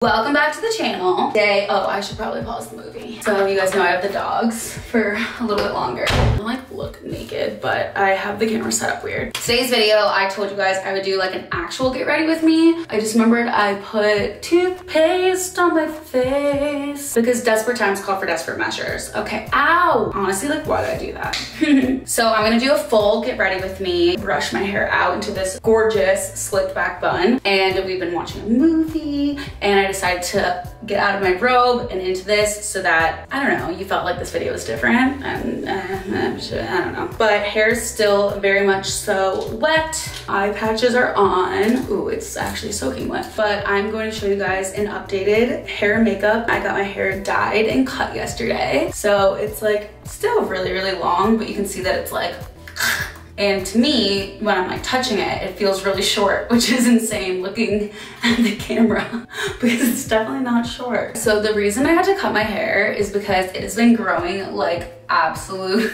Welcome back to the channel. Today, oh, I should probably pause the movie. So you guys know I have the dogs for a little bit longer. I don't like look naked, but I have the camera set up weird. Today's video, I told you guys I would do like an actual get ready with me. I just remembered I put toothpaste on my face because desperate times call for desperate measures. Okay, ow. Honestly, like why did I do that? So I'm gonna do a full get ready with me, brush my hair out into this gorgeous slicked back bun. And we've been watching a movie and I decided to get out of my robe and into this so that, I don't know, you felt like this video was different. And I don't know. But hair's still very much so wet. Eye patches are on. Ooh, it's actually soaking wet. But I'm going to show you guys an updated hair and makeup. I got my hair dyed and cut yesterday. So it's like still really, really long, but you can see that it's like, and to me, when I'm like touching it, it feels really short, which is insane looking at the camera because it's definitely not short. So the reason I had to cut my hair is because it has been growing like absolute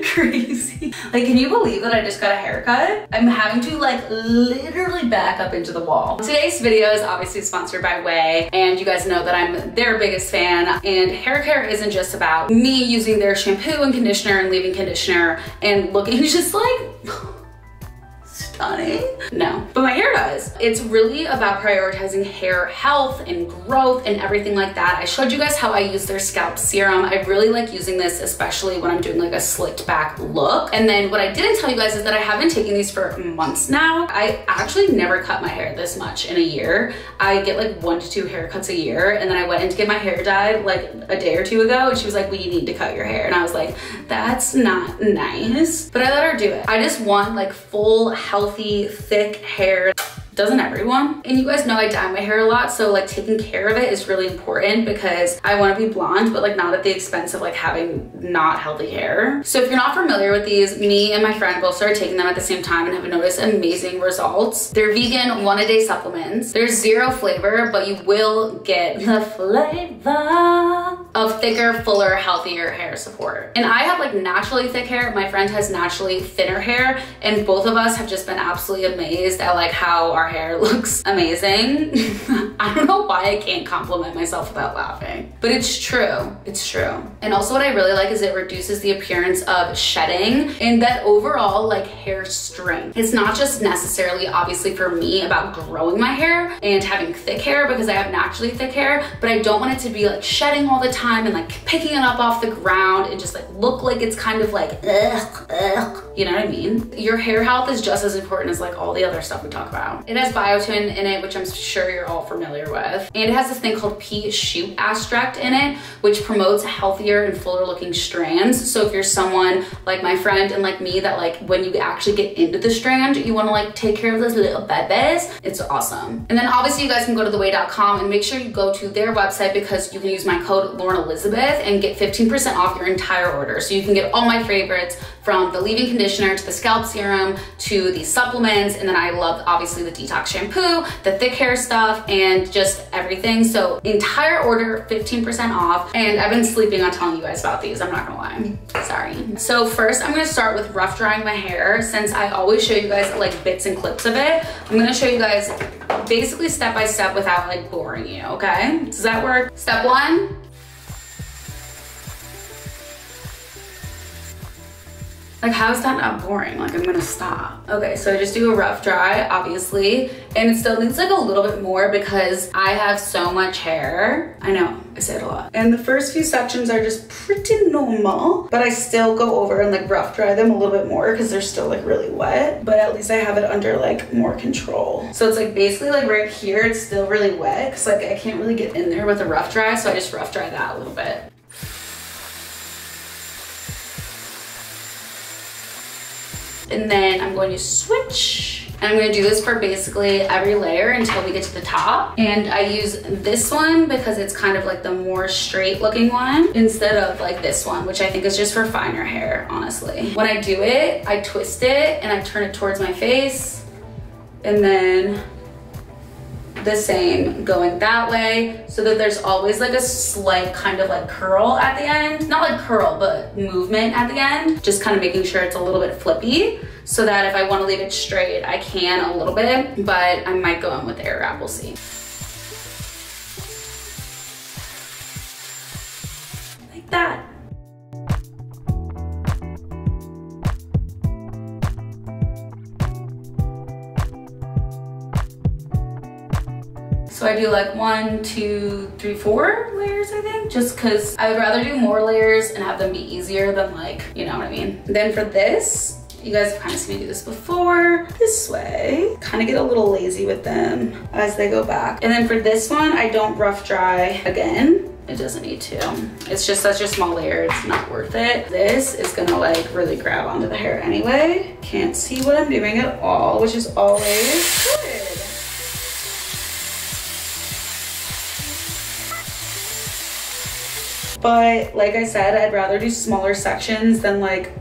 crazy. Like, can you believe that I just got a haircut? I'm having to like literally back up into the wall. Today's video is obviously sponsored by OUAI, and you guys know that I'm their biggest fan, and hair care isn't just about me using their shampoo and conditioner and leave-in conditioner and looking just like stunning. No, but my hair does. It's really about prioritizing hair health and growth and everything like that. I showed you guys how I use their scalp serum. I really like using this, especially when I'm doing like a slicked back look. And then what I didn't tell you guys is that I have been taking these for months now. I actually never cut my hair this much in a year. I get like 1 to 2 haircuts a year. And then I went in to get my hair dyed like a day or two ago, and she was like, well, you need to cut your hair. And I was like, that's not nice. But I let her do it. I just want like full, healthy, thick hair. Doesn't everyone? And you guys know I dye my hair a lot, so like taking care of it is really important because I want to be blonde, but like not at the expense of like having not healthy hair. So if you're not familiar with these, me and my friend both started taking them at the same time and have noticed amazing results. They're vegan 1-a-day supplements. There's 0 flavor, but you will get the flavor of thicker, fuller, healthier hair support. And I have like naturally thick hair. My friend has naturally thinner hair, and both of us have just been absolutely amazed at like how our hair looks amazing. I don't know why I can't compliment myself without laughing, but it's true. It's true. And also what I really like is it reduces the appearance of shedding and that overall like hair strength. It's not just necessarily obviously for me about growing my hair and having thick hair because I have naturally thick hair, but I don't want it to be like shedding all the time and like picking it up off the ground and just like look like it's kind of like ugh, you know what I mean? Your hair health is just as important as like all the other stuff we talk about. It has biotin in it, which I'm sure you're all familiar with. And it has this thing called pea shoot extract in it, which promotes healthier and fuller looking strands. So if you're someone like my friend and like me that like when you actually get into the strand, you wanna like take care of those little babies, it's awesome. And then obviously you guys can go to theouai.com and make sure you go to their website because you can use my code Lauren Elizabeth and get 15% off your entire order. So you can get all my favorites from the leave-in conditioner to the scalp serum to the supplements. And then I love obviously the detox shampoo, the thick hair stuff, and just everything. So entire order, 15% off. And I've been sleeping on telling you guys about these, I'm not gonna lie, sorry. So first I'm gonna start with rough drying my hair. Since I always show you guys like bits and clips of it, I'm gonna show you guys basically step by step without like boring you, okay? Does that work? Step 1. Like, how is that not boring? Like, I'm gonna stop. Okay, so I just do a rough dry, obviously, and it still needs like a little bit more because I have so much hair. I know, I say it a lot. And the first few sections are just pretty normal, but I still go over and like rough dry them a little bit more because they're still like really wet, but at least I have it under like more control. So it's like basically like right here, it's still really wet because like I can't really get in there with a rough dry, so I just rough dry that a little bit. And then I'm going to switch. And I'm gonna do this for basically every layer until we get to the top. And I use this one because it's kind of like the more straight looking one instead of like this one, which I think is just for finer hair, honestly. When I do it, I twist it and I turn it towards my face. And then the same going that way so that there's always like a slight kind of like curl at the end. Not like curl, but movement at the end. Just kind of making sure it's a little bit flippy so that if I want to leave it straight, I can a little bit, but I might go in with Airwrap, we'll see. that. So I do like 1, 2, 3, 4 layers, I think, just because I would rather do more layers and have them be easier than like, you know what I mean? Then for this, you guys have kind of seen me do this before, this way. Kind of get a little lazy with them as they go back. And then for this one, I don't rough dry again. It doesn't need to. It's just such a small layer, it's not worth it. This is gonna like really grab onto the hair anyway. Can't see what I'm doing at all, which is always good. But like I said, I'd rather do smaller sections than like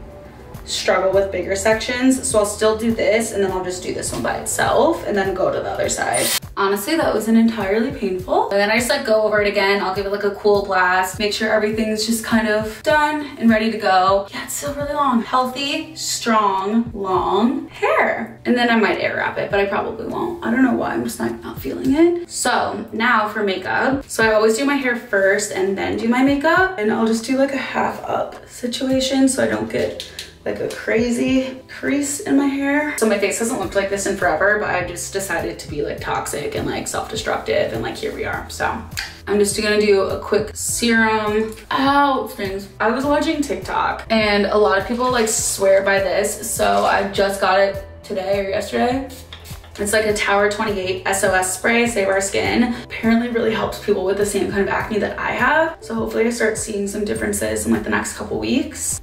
struggle with bigger sections. So I'll still do this and then I'll just do this one by itself and then go to the other side. Honestly, that wasn't entirely painful. And then I just like go over it again. I'll give it like a cool blast, make sure everything's just kind of done and ready to go. Yeah, it's still really long. Healthy, strong, long hair. And then I might air wrap it, but I probably won't. I don't know why, I'm just like not feeling it. So now for makeup. So I always do my hair first and then do my makeup. And I'll just do like a half up situation so I don't get like a crazy crease in my hair. So my face hasn't looked like this in forever, but I just decided to be like toxic and like self-destructive, and like here we are. So I'm just gonna do a quick serum. Ow, things. I was watching TikTok and a lot of people like swear by this. So I just got it today or yesterday. It's like a Tower 28 SOS spray, Save Our Skin. Apparently really helps people with the same kind of acne that I have. So hopefully I start seeing some differences in like the next couple weeks.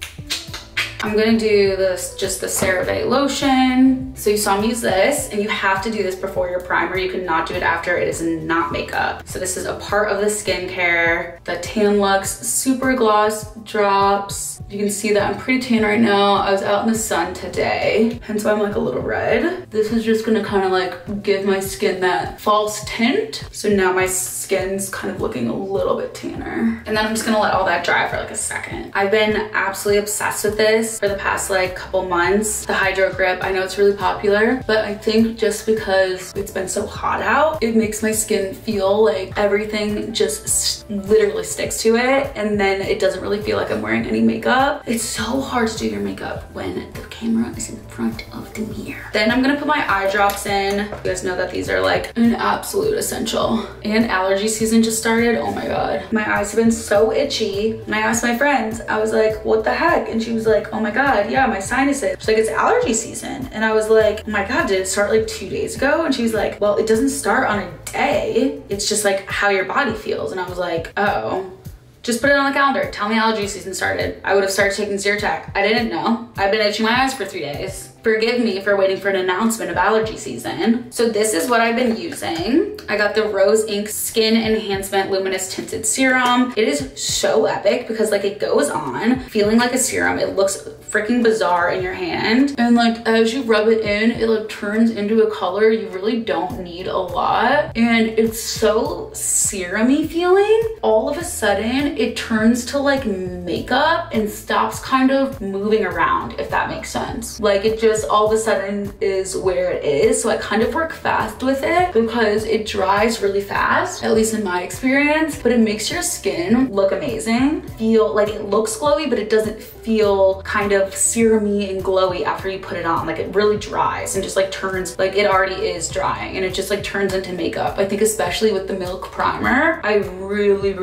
I'm gonna do this, just the CeraVe lotion. So you saw me use this, and you have to do this before your primer. You cannot do it after. It is not makeup. So this is a part of the skincare. The Tan Luxe Super Gloss drops. You can see that I'm pretty tan right now. I was out in the sun today, hence why I'm like a little red. This is just gonna kind of like give my skin that false tint. So now my skin's kind of looking a little bit tanner. And then I'm just gonna let all that dry for like a second. I've been absolutely obsessed with this for the past like couple months. The Hydro Grip, I know it's really popular, but I think just because it's been so hot out, it makes my skin feel like everything just literally sticks to it, and then it doesn't really feel like I'm wearing any makeup. It's so hard to do your makeup when the camera is in front of the mirror. Then I'm gonna put my eye drops in. You guys know that these are like an absolute essential. And allergy season just started. Oh my God. My eyes have been so itchy. And I asked my friends, I was like, what the heck? And she was like, oh my God, yeah, my sinuses. She's like, it's allergy season. And I was like, oh my God, did it start like 2 days ago? And she was like, well, it doesn't start on a day. It's just like how your body feels. And I was like, oh. Just put it on the calendar. Tell me allergy season started. I would have started taking Zyrtec. I didn't know. I've been itching my eyes for 3 days. Forgive me for waiting for an announcement of allergy season. So this is what I've been using. I got the Rose Inc Skin Enhancement Luminous Tinted Serum. It is so epic because like it goes on feeling like a serum. It looks freaking bizarre in your hand. And like as you rub it in, it like turns into a color you really don't need a lot. And it's so serum-y feeling. All of a sudden it turns to like makeup and stops kind of moving around, if that makes sense. Like it just all of a sudden is where it is. So I kind of work fast with it because it dries really fast, at least in my experience, but it makes your skin look amazing. Feel like it looks glowy, but it doesn't feel kind of serum-y and glowy after you put it on. Like it really dries and just like turns, like it already is drying and it just like turns into makeup. I think especially with the Milk Primer, I really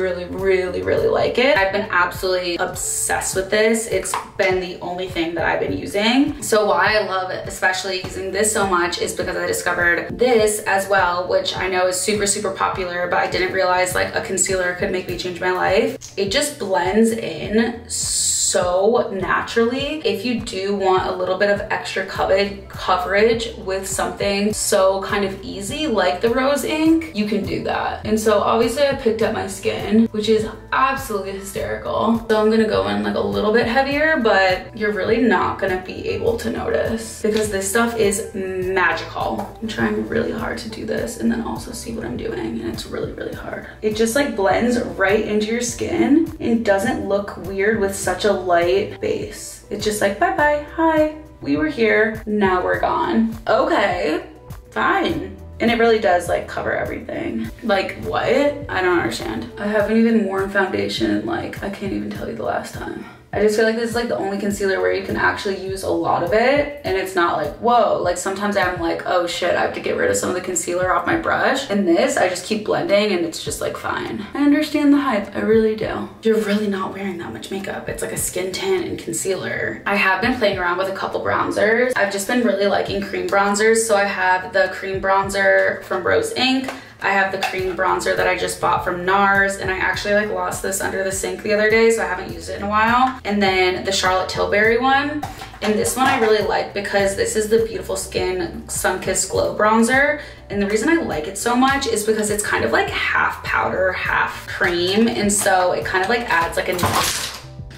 like it. I've been absolutely obsessed with this. It's been the only thing that I've been using. So why I love it, especially using this so much, is because I discovered this as well, which I know is super popular, but I didn't realize like a concealer could make me change my life. It just blends in so naturally. If you do want a little bit of extra coverage with something so kind of easy like the Rose Inc, you can do that. And so obviously I picked up my skin, which is absolutely hysterical. So I'm gonna go in like a little bit heavier, but you're really not gonna be able to notice because this stuff is magical. I'm trying really hard to do this and then also see what I'm doing, and it's really hard. It just like blends right into your skin and doesn't look weird with such a light base. It's just like, bye-bye, hi, we were here, now we're gone. Okay, fine. And it really does like cover everything. Like what? I don't understand. I haven't even worn foundation in like, I can't even tell you the last time. I just feel like this is like the only concealer where you can actually use a lot of it and it's not like, whoa. Like sometimes I'm like, oh shit, I have to get rid of some of the concealer off my brush. And this, I just keep blending and it's just like fine. I understand the hype, I really do. You're really not wearing that much makeup. It's like a skin tint and concealer. I have been playing around with a couple bronzers. I've just been really liking cream bronzers. So I have the cream bronzer from Rose Inc. I have the cream bronzer that I just bought from NARS, and I actually like lost this under the sink the other day, so I haven't used it in a while. And then the Charlotte Tilbury one. And this one I really like because this is the Beautiful Skin Sunkissed Glow Bronzer. And the reason I like it so much is because it's kind of like half powder, half cream. And so it kind of like adds like a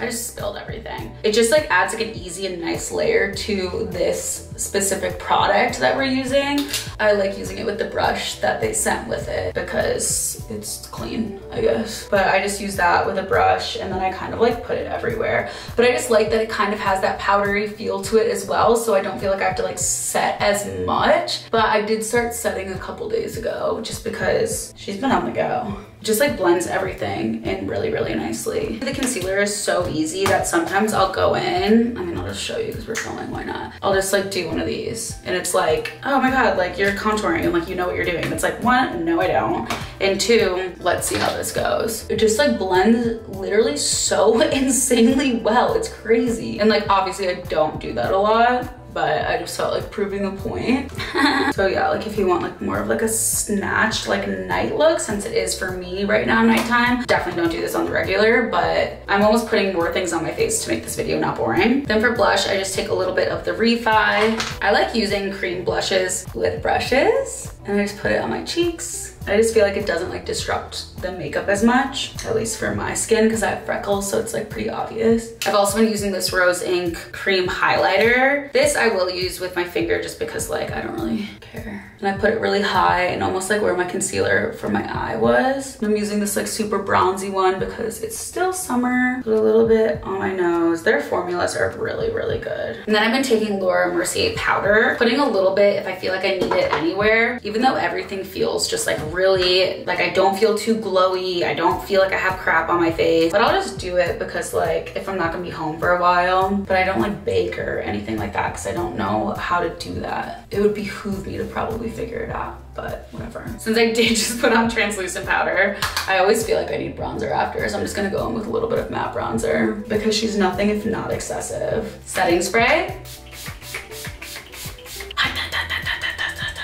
I just spilled everything. It just like adds like an easy and nice layer to this specific product that we're using. I like using it with the brush that they sent with it because it's clean, I guess. But I just use that with a brush and then I kind of like put it everywhere. But I just like that it kind of has that powdery feel to it as well, so I don't feel like I have to like set as much. But I did start setting a couple days ago just because she's been on the go. Just like blends everything in really, really nicely. The concealer is so easy that sometimes I'll go in, I mean, I'll just show you because we're filming, why not? I'll just like do one of these and it's like, oh my God, like you're contouring and like you know what you're doing. It's like, one, no I don't. And two, let's see how this goes. It just like blends literally so insanely well. It's crazy. And like, obviously I don't do that a lot, but I just felt like proving a point. So yeah, like if you want like more of like a snatched like night look, since it is for me right now nighttime, definitely don't do this on the regular, but I'm almost putting more things on my face to make this video not boring. Then for blush, I just take a little bit of the Refi. I like using cream blushes with brushes and I just put it on my cheeks. I just feel like it doesn't like disrupt the makeup as much, at least for my skin, because I have freckles, so it's like pretty obvious. I've also been using this Rose Inc cream highlighter. This I will use with my finger just because like I don't really care. And I put it really high and almost like where my concealer for my eye was. And I'm using this like super bronzy one because it's still summer. Put a little bit on my nose. Their formulas are really, really good. And then I've been taking Laura Mercier powder, putting a little bit if I feel like I need it anywhere, even though everything feels just like really, like I don't feel too glowy. I don't feel like I have crap on my face, but I'll just do it because like if I'm not gonna be home for a while, but I don't like bake or anything like that because I don't know how to do that. It would behoove me to probably figure it out, but whatever. Since I did just put on translucent powder, I always feel like I need bronzer after, so I'm just gonna go in with a little bit of matte bronzer because she's nothing if not excessive. Setting spray.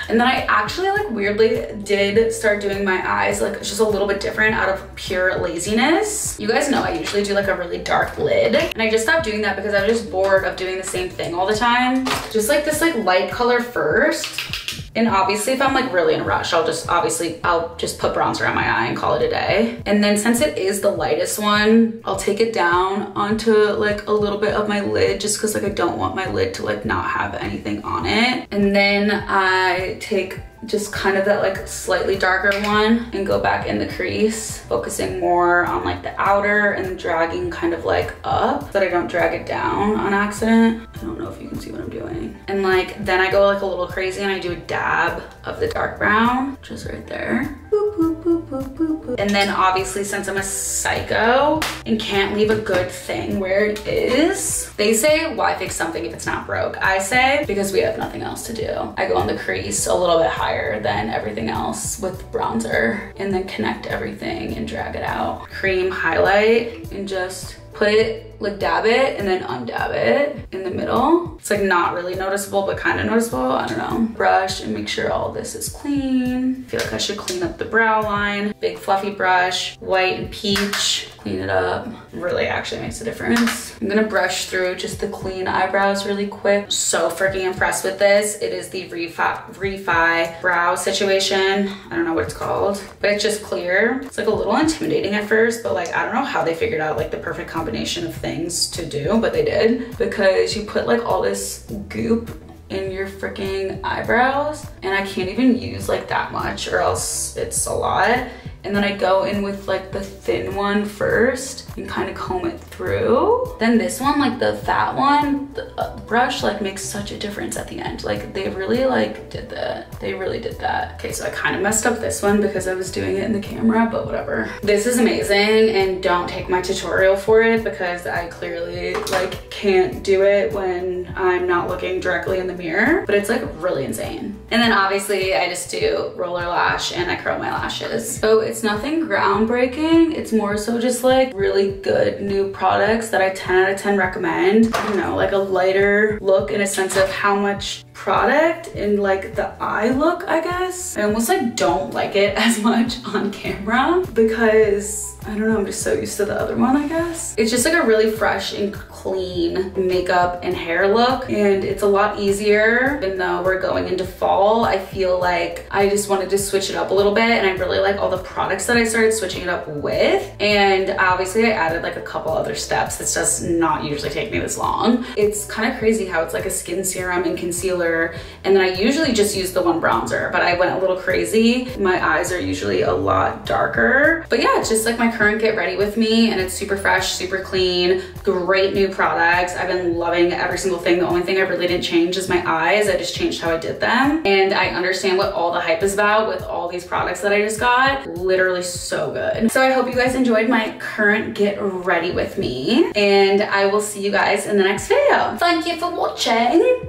And then I actually like weirdly did start doing my eyes like just a little bit different out of pure laziness. You guys know I usually do like a really dark lid, and I just stopped doing that because I was just bored of doing the same thing all the time. Just like this like light color first. And obviously if I'm like really in a rush, I'll just put bronzer on my eye and call it a day. And then since it is the lightest one, I'll take it down onto like a little bit of my lid just because like I don't want my lid to like not have anything on it. And then I take just kind of that like slightly darker one and go back in the crease, focusing more on like the outer and dragging kind of like up so that I don't drag it down on accident. I don't know if you can see what I'm doing. And like then I go like a little crazy and I do a dab of the dark brown just right there. Boop, boop, boop, boop, boop, boop. And then obviously since I'm a psycho and can't leave a good thing where it is, they say why fix something if it's not broke? I say because we have nothing else to do. I go on the crease a little bit higher than everything else with bronzer and then connect everything and drag it out. Cream highlight and just put it, like dab it and then undab it in the middle. It's like not really noticeable, but kind of noticeable, I don't know. Brush and make sure all this is clean. I feel like I should clean up the brow line. Big fluffy brush, white and peach, clean it up. Really actually makes a difference. I'm gonna brush through just the clean eyebrows really quick. So freaking impressed with this. It is the Refi brow situation. I don't know what it's called, but it's just clear. It's like a little intimidating at first, but like I don't know how they figured out like the perfect combination of things to do, but they did, because you put like all this goop in your freaking eyebrows and I can't even use like that much or else it's a lot. And then I go in with like the thin one first and kind of comb it through. Then this one, like the fat one, the brush like makes such a difference at the end. Like they really like did that. They really did that. Okay, so I kind of messed up this one because I was doing it in the camera, but whatever. This is amazing, and don't take my tutorial for it because I clearly like can't do it when I'm not looking directly in the mirror, but it's like really insane. And then obviously I just do roller lash and I curl my lashes. So it's nothing groundbreaking. It's more so just like really good new products that I 10 out of 10 recommend. You know, like a lighter look in a sense of how much product and like the eye look, I guess. I almost like don't like it as much on camera because I don't know, I'm just so used to the other one, I guess. It's just like a really fresh and clean makeup and hair look, and it's a lot easier. Even though we're going into fall, I feel like I just wanted to switch it up a little bit, and I really like all the products that I started switching it up with. And obviously I added like a couple other steps. This does not usually take me this long. It's kind of crazy how it's like a skin serum and concealer, and then I usually just use the one bronzer, but I went a little crazy. My eyes are usually a lot darker. But yeah, it's just like my current get ready with me, and it's super fresh, super clean, great new products. I've been loving every single thing. The only thing I really didn't change is my eyes. I just changed how I did them. And I understand what all the hype is about with all these products that I just got. Literally so good. So I hope you guys enjoyed my current get ready with me, and I will see you guys in the next video. Thank you for watching.